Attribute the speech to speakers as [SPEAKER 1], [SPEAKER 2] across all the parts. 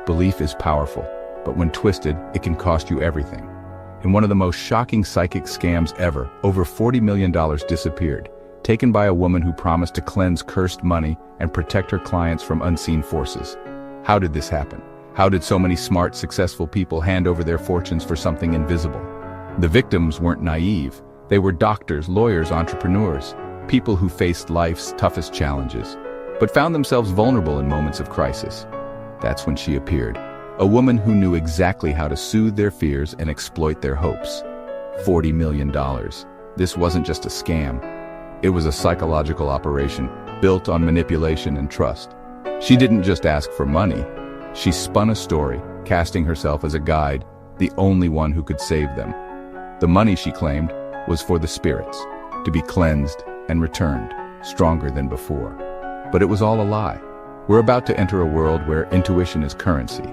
[SPEAKER 1] Belief is powerful, but when twisted, it can cost you everything. In one of the most shocking psychic scams ever, over $40 million disappeared, taken by a woman who promised to cleanse cursed money and protect her clients from unseen forces. How did this happen? How did so many smart, successful people hand over their fortunes for something invisible? The victims weren't naive. They were doctors, lawyers, entrepreneurs, people who faced life's toughest challenges, but found themselves vulnerable in moments of crisis. That's when she appeared, a woman who knew exactly how to soothe their fears and exploit their hopes. $40 million. This wasn't just a scam. It was a psychological operation built on manipulation and trust. She didn't just ask for money. She spun a story, casting herself as a guide, the only one who could save them. The money, she claimed, was for the spirits, to be cleansed and returned, stronger than before. But it was all a lie. We're about to enter a world where intuition is currency,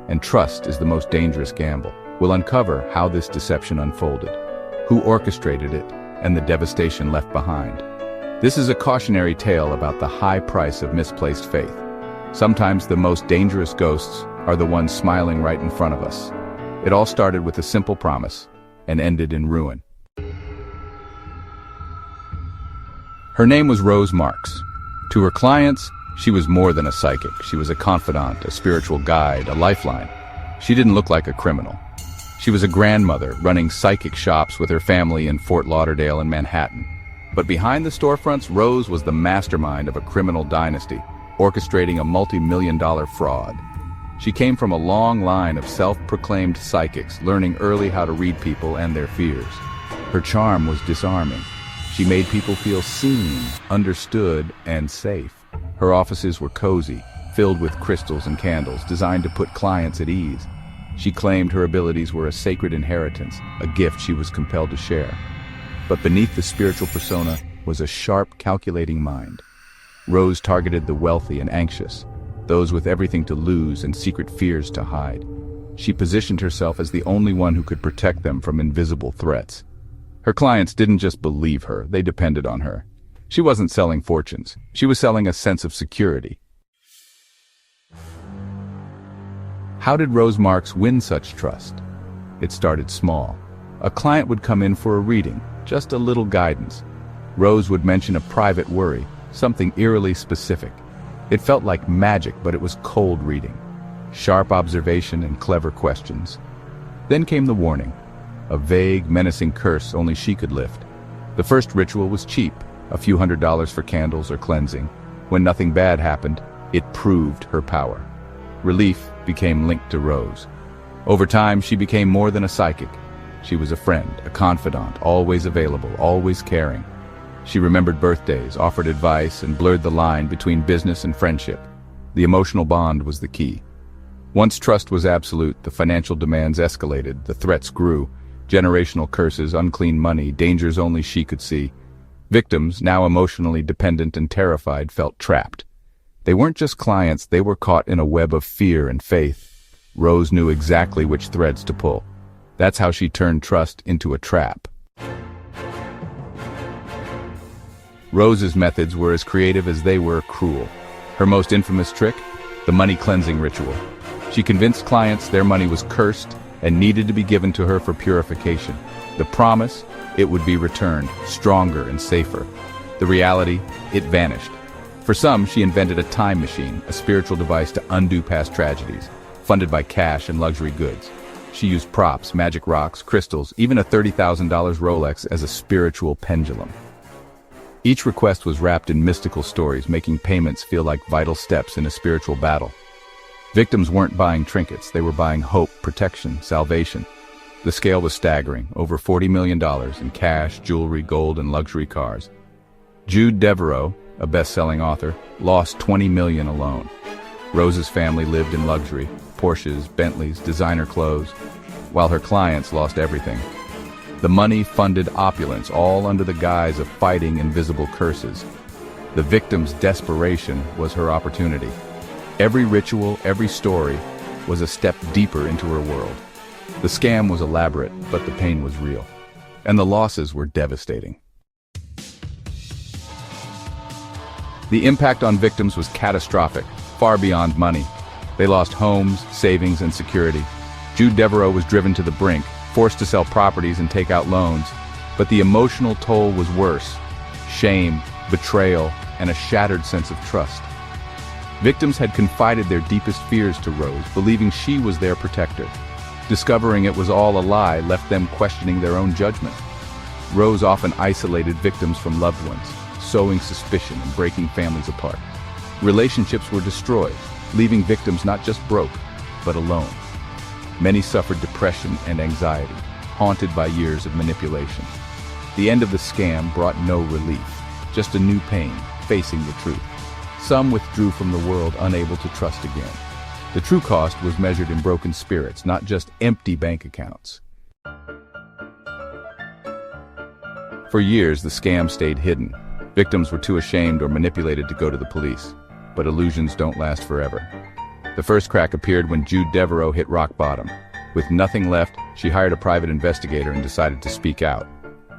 [SPEAKER 1] and trust is the most dangerous gamble. We'll uncover how this deception unfolded, who orchestrated it, and the devastation left behind. This is a cautionary tale about the high price of misplaced faith. Sometimes the most dangerous ghosts are the ones smiling right in front of us. It all started with a simple promise and ended in ruin. Her name was Rose Marks. To her clients, she was more than a psychic. She was a confidant, a spiritual guide, a lifeline. She didn't look like a criminal. She was a grandmother running psychic shops with her family in Fort Lauderdale and Manhattan. But behind the storefronts, Rose was the mastermind of a criminal dynasty, orchestrating a multi-million-dollar fraud. She came from a long line of self-proclaimed psychics, learning early how to read people and their fears. Her charm was disarming. She made people feel seen, understood, and safe. Her offices were cozy, filled with crystals and candles, designed to put clients at ease. She claimed her abilities were a sacred inheritance, a gift she was compelled to share. But beneath the spiritual persona was a sharp, calculating mind. Rose targeted the wealthy and anxious, those with everything to lose and secret fears to hide. She positioned herself as the only one who could protect them from invisible threats. Her clients didn't just believe her, they depended on her. She wasn't selling fortunes, she was selling a sense of security. How did Rose Marks win such trust? It started small. A client would come in for a reading, just a little guidance. Rose would mention a private worry, something eerily specific. It felt like magic, but it was cold reading. Sharp observation and clever questions. Then came the warning, a vague, menacing curse only she could lift. The first ritual was cheap, a few $100s for candles or cleansing. When nothing bad happened, it proved her power. Relief became linked to Rose. Over time, she became more than a psychic. She was a friend, a confidant, always available, always caring. She remembered birthdays, offered advice, and blurred the line between business and friendship. The emotional bond was the key. Once trust was absolute, the financial demands escalated, the threats grew. Generational curses, unclean money, dangers only she could see. Victims, now emotionally dependent and terrified, felt trapped. They weren't just clients, they were caught in a web of fear and faith. Rose knew exactly which threads to pull. That's how she turned trust into a trap. Rose's methods were as creative as they were cruel. Her most infamous trick? The money cleansing ritual. She convinced clients their money was cursed and needed to be given to her for purification. The promise? It would be returned, stronger and safer. The reality? It vanished. For some, she invented a time machine, a spiritual device to undo past tragedies, funded by cash and luxury goods. She used props, magic rocks, crystals, even a $30,000 Rolex as a spiritual pendulum. Each request was wrapped in mystical stories, making payments feel like vital steps in a spiritual battle. Victims weren't buying trinkets, they were buying hope, protection, salvation. The scale was staggering, over $40 million in cash, jewelry, gold, and luxury cars. Jude Devereaux, a best-selling author, lost $20 million alone. Rose's family lived in luxury, Porsches, Bentleys, designer clothes, while her clients lost everything. The money funded opulence, all under the guise of fighting invisible curses. The victim's desperation was her opportunity. Every ritual, every story, was a step deeper into her world. The scam was elaborate, but the pain was real. And the losses were devastating. The impact on victims was catastrophic, far beyond money. They lost homes, savings, and security. Jude Devereaux was driven to the brink, forced to sell properties and take out loans. But the emotional toll was worse: shame, betrayal, and a shattered sense of trust. Victims had confided their deepest fears to Rose, believing she was their protector. Discovering it was all a lie left them questioning their own judgment. Rose often isolated victims from loved ones, sowing suspicion and breaking families apart. Relationships were destroyed, leaving victims not just broke, but alone. Many suffered depression and anxiety, haunted by years of manipulation. The end of the scam brought no relief, just a new pain, facing the truth. Some withdrew from the world, unable to trust again. The true cost was measured in broken spirits, not just empty bank accounts. For years, the scam stayed hidden. Victims were too ashamed or manipulated to go to the police. But illusions don't last forever. The first crack appeared when Jude Devereaux hit rock bottom. With nothing left, she hired a private investigator and decided to speak out.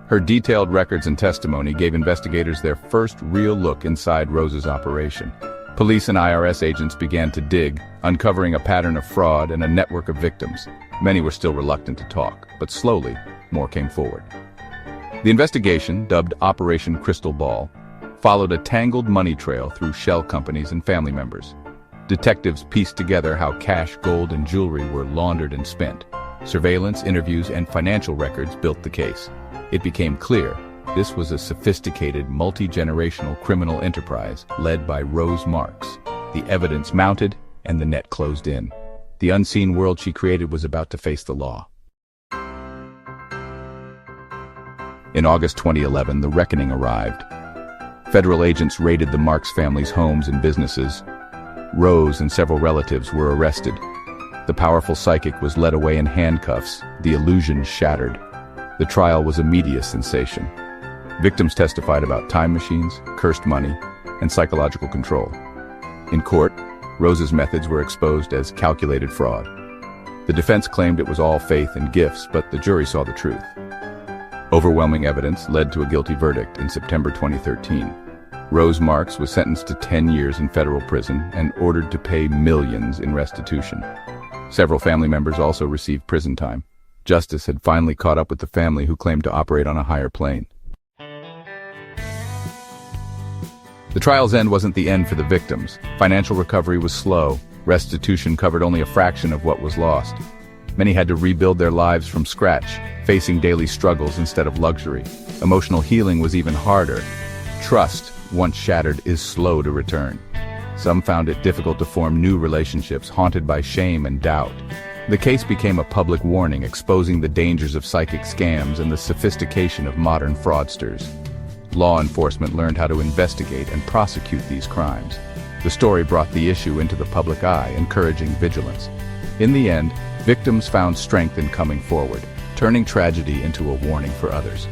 [SPEAKER 1] Her detailed records and testimony gave investigators their first real look inside Rose's operation. Police and IRS agents began to dig, uncovering a pattern of fraud and a network of victims. Many were still reluctant to talk, but slowly, more came forward. The investigation, dubbed Operation Crystal Ball, followed a tangled money trail through shell companies and family members. Detectives pieced together how cash, gold, and jewelry were laundered and spent. Surveillance, interviews, and financial records built the case. It became clear this was a sophisticated, multi-generational criminal enterprise led by Rose Marks. The evidence mounted, and the net closed in. The unseen world she created was about to face the law. In August 2011, the reckoning arrived. Federal agents raided the Marks family's homes and businesses. Rose and several relatives were arrested. The powerful psychic was led away in handcuffs, the illusion shattered. The trial was a media sensation. Victims testified about time machines, cursed money, and psychological control. In court, Rose's methods were exposed as calculated fraud. The defense claimed it was all faith and gifts, but the jury saw the truth. Overwhelming evidence led to a guilty verdict in September 2013. Rose Marks was sentenced to 10 years in federal prison and ordered to pay millions in restitution. Several family members also received prison time. Justice had finally caught up with the family who claimed to operate on a higher plane. The trial's end wasn't the end for the victims. Financial recovery was slow. Restitution covered only a fraction of what was lost. Many had to rebuild their lives from scratch, facing daily struggles instead of luxury. Emotional healing was even harder. Trust, once shattered, is slow to return. Some found it difficult to form new relationships, haunted by shame and doubt. The case became a public warning, exposing the dangers of psychic scams and the sophistication of modern fraudsters. Law enforcement learned how to investigate and prosecute these crimes. The story brought the issue into the public eye, encouraging vigilance. In the end, victims found strength in coming forward, turning tragedy into a warning for others.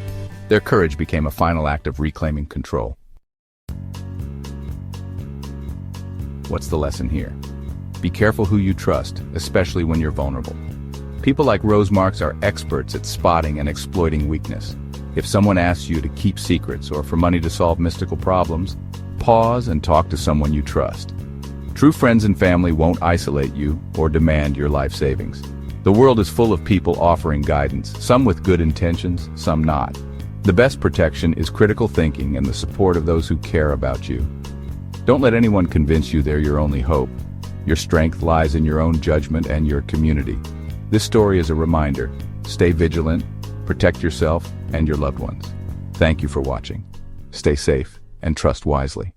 [SPEAKER 1] Their courage became a final act of reclaiming control. What's the lesson here? Be careful who you trust, especially when you're vulnerable. People like Rose Marks are experts at spotting and exploiting weakness. If someone asks you to keep secrets or for money to solve mystical problems, pause and talk to someone you trust. True friends and family won't isolate you or demand your life savings. The world is full of people offering guidance, some with good intentions, some not. The best protection is critical thinking and the support of those who care about you. Don't let anyone convince you they're your only hope. Your strength lies in your own judgment and your community. This story is a reminder. Stay vigilant, protect yourself and your loved ones. Thank you for watching. Stay safe and trust wisely.